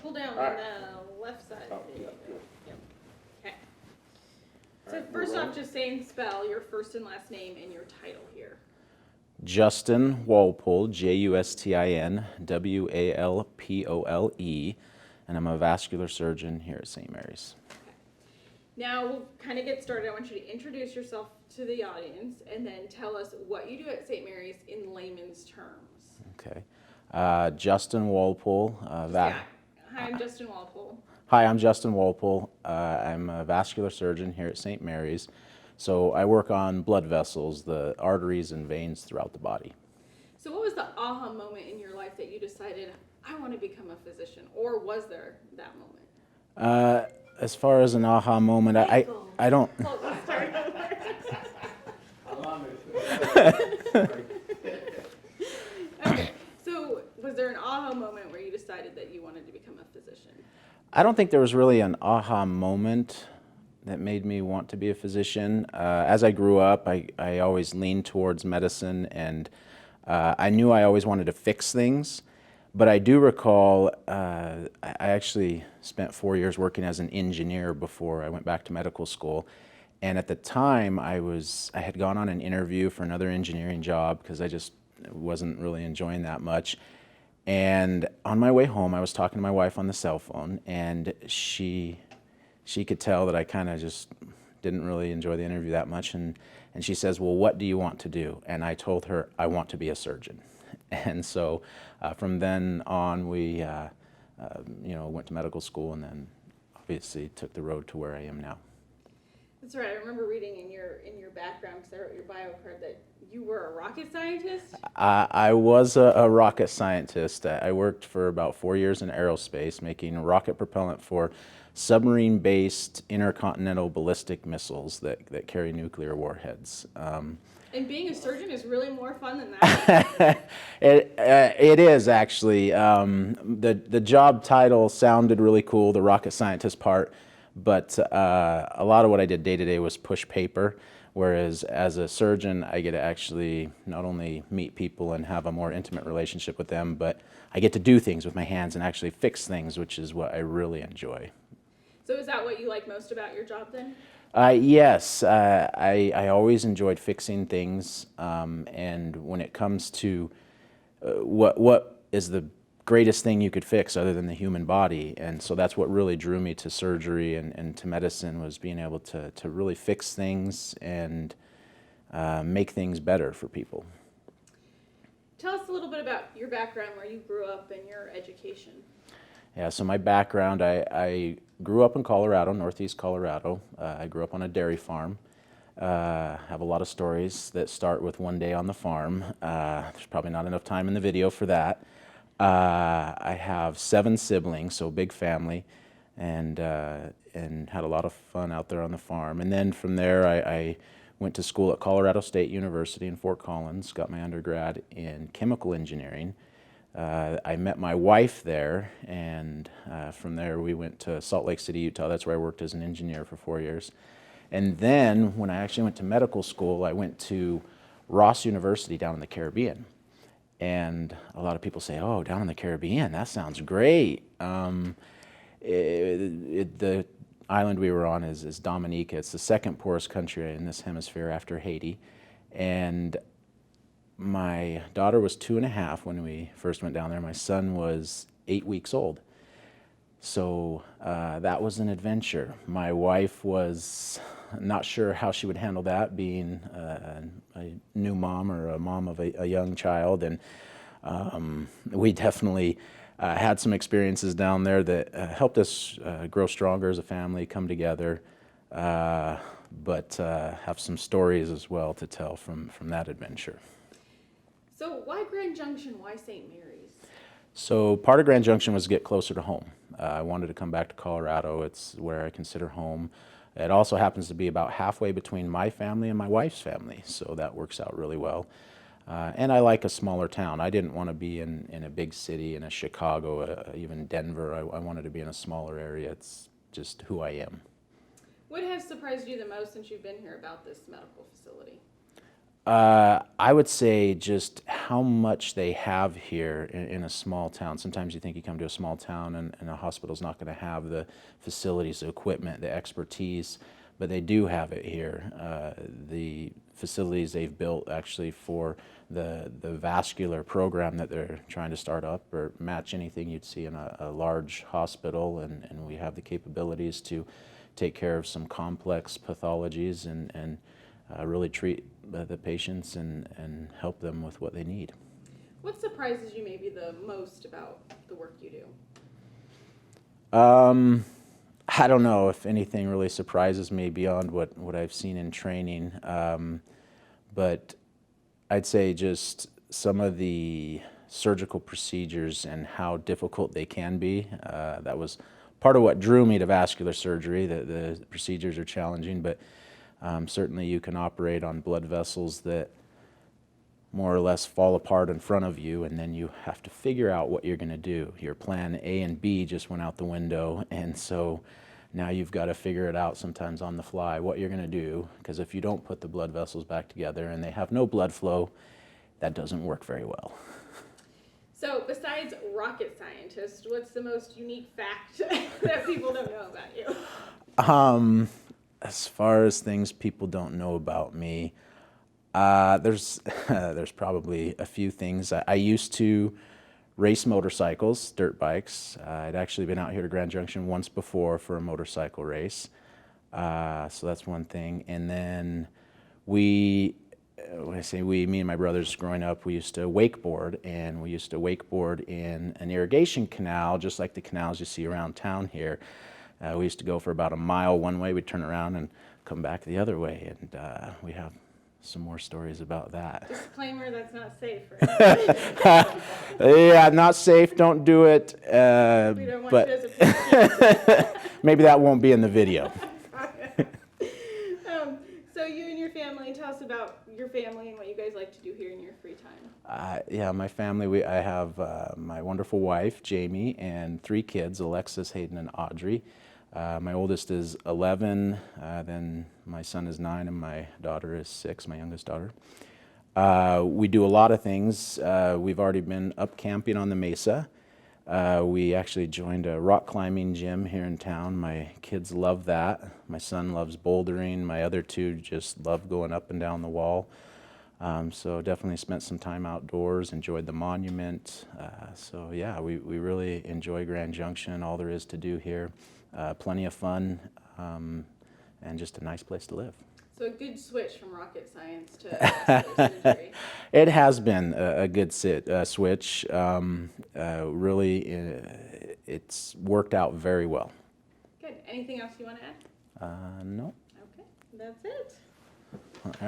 pull down on the left side. Oh, There you yeah, go. good. Yep. Okay. So All right, first we're off, rolling. just say and spell your first and last name and your title here. Justin Walpole, Justin Walpole, and I'm a vascular surgeon here at St. Mary's. Now we'll kind of get started. I want you to introduce yourself to the audience and then tell us what you do at St. Mary's in layman's terms. Okay. Justin Walpole. Yeah. Hi, I'm Justin Walpole. Hi, I'm Justin Walpole. I'm a vascular surgeon here at St. Mary's. So I work on blood vessels, the arteries and veins throughout the body. So what was the aha moment in your life that you decided, I want to become a physician? Or was there that moment? As far as an aha moment, I don't. Well, let's start over. Okay, so was there an aha moment where you decided that you wanted to become a physician? I don't think there was really an aha moment that made me want to be a physician. As I grew up, I always leaned towards medicine, and I knew I always wanted to fix things. But I do recall I actually spent 4 years working as an engineer before I went back to medical school. And at the time, I had gone on an interview for another engineering job because I just wasn't really enjoying that much. And on my way home, I was talking to my wife on the cell phone, and she could tell that I kind of just didn't really enjoy the interview that much. And she says, well, what do you want to do? And I told her, I want to be a surgeon. And so from then on, we went to medical school, and then obviously took the road to where I am now. That's right. I remember reading in your background, because I wrote your bio card, that you were a rocket scientist. I was a rocket scientist. I worked for about 4 years in aerospace, making rocket propellant for submarine-based intercontinental ballistic missiles that carry nuclear warheads. And being a surgeon is really more fun than that. It is actually. The job title sounded really cool, the rocket scientist part, but a lot of what I did day to day was push paper, whereas as a surgeon, I get to actually not only meet people and have a more intimate relationship with them, but I get to do things with my hands and actually fix things, which is what I really enjoy. So is that what you like most about your job then? Yes, I always enjoyed fixing things, and when it comes to what is the greatest thing you could fix other than the human body, and so that's what really drew me to surgery and to medicine, was being able to really fix things and make things better for people. Tell us a little bit about your background, where you grew up, and your education. Yeah, so my background, I grew up in Colorado, northeast Colorado. I grew up on a dairy farm. Have a lot of stories that start with one day on the farm. There's probably not enough time in the video for that. I have 7 siblings, so big family, and had a lot of fun out there on the farm. And then from there, I went to school at Colorado State University in Fort Collins, got my undergrad in chemical engineering. I met my wife there, and from there we went to Salt Lake City, Utah. That's where I worked as an engineer for 4 years. And then when I actually went to medical school, I went to Ross University down in the Caribbean. And a lot of people say, oh, down in the Caribbean, that sounds great. The island we were on is Dominica. It's the second poorest country in this hemisphere after Haiti. And my daughter was 2.5 when we first went down there. My son was 8 weeks old. So that was an adventure. My wife was not sure how she would handle that, being a new mom or a mom of a young child. And we definitely had some experiences down there that helped us grow stronger as a family, come together, but have some stories as well to tell from that adventure. So why Grand Junction? Why St. Mary's? So part of Grand Junction was to get closer to home. I wanted to come back to Colorado. It's where I consider home. It also happens to be about halfway between my family and my wife's family, so that works out really well. And I like a smaller town. I didn't want to be in a big city, in a Chicago, even Denver. I wanted to be in a smaller area. It's just who I am. What has surprised you the most since you've been here about this medical facility? I would say just how much they have here in a small town. Sometimes you think you come to a small town and a hospital's not going to have the facilities, the equipment, the expertise, but they do have it here. The facilities they've built actually for the vascular program that they're trying to start up or match anything you'd see in a large hospital, and we have the capabilities to take care of some complex pathologies and really treat the patients and help them with what they need. What surprises you maybe the most about the work you do? I don't know if anything really surprises me beyond what I've seen in training, but I'd say just some of the surgical procedures and how difficult they can be. That was part of what drew me to vascular surgery. The procedures are challenging, but certainly you can operate on blood vessels that more or less fall apart in front of you, and then you have to figure out what you're going to do. Your plan A and B just went out the window, and so now you've got to figure it out sometimes on the fly what you're going to do, because if you don't put the blood vessels back together and they have no blood flow, that doesn't work very well. So besides rocket scientist, what's the most unique fact that people don't know about you? As far as things people don't know about me, there's probably a few things. I used to race motorcycles, dirt bikes. I'd actually been out here to Grand Junction once before for a motorcycle race. So that's one thing. And then when I say we, me and my brothers growing up, we used to wakeboard, and we used to wakeboard in an irrigation canal, just like the canals you see around town here. We used to go for about a mile one way, we'd turn around and come back the other way, and we have some more stories about that. Disclaimer, that's not safe, right? Yeah, not safe, don't do it. We don't want you as a Maybe that won't be in the video. So you and your family, tell us about your family and what you guys like to do here in your free time. Yeah, my family, I have my wonderful wife, Jamie, and 3 kids, Alexis, Hayden, and Audrey. My oldest is 11, then my son is 9, and my daughter is 6, my youngest daughter. We do a lot of things. We've already been up camping on the mesa. We actually joined a rock climbing gym here in town. My kids love that. My son loves bouldering. My other 2 just love going up and down the wall. So definitely spent some time outdoors, enjoyed the monument. So yeah, we really enjoy Grand Junction, all there is to do here. Plenty of fun, and just a nice place to live. So a good switch from rocket science to vascular surgery. It has been a good switch. Really, it's worked out very well. Good. Anything else you want to add? No. Okay, that's it. All right.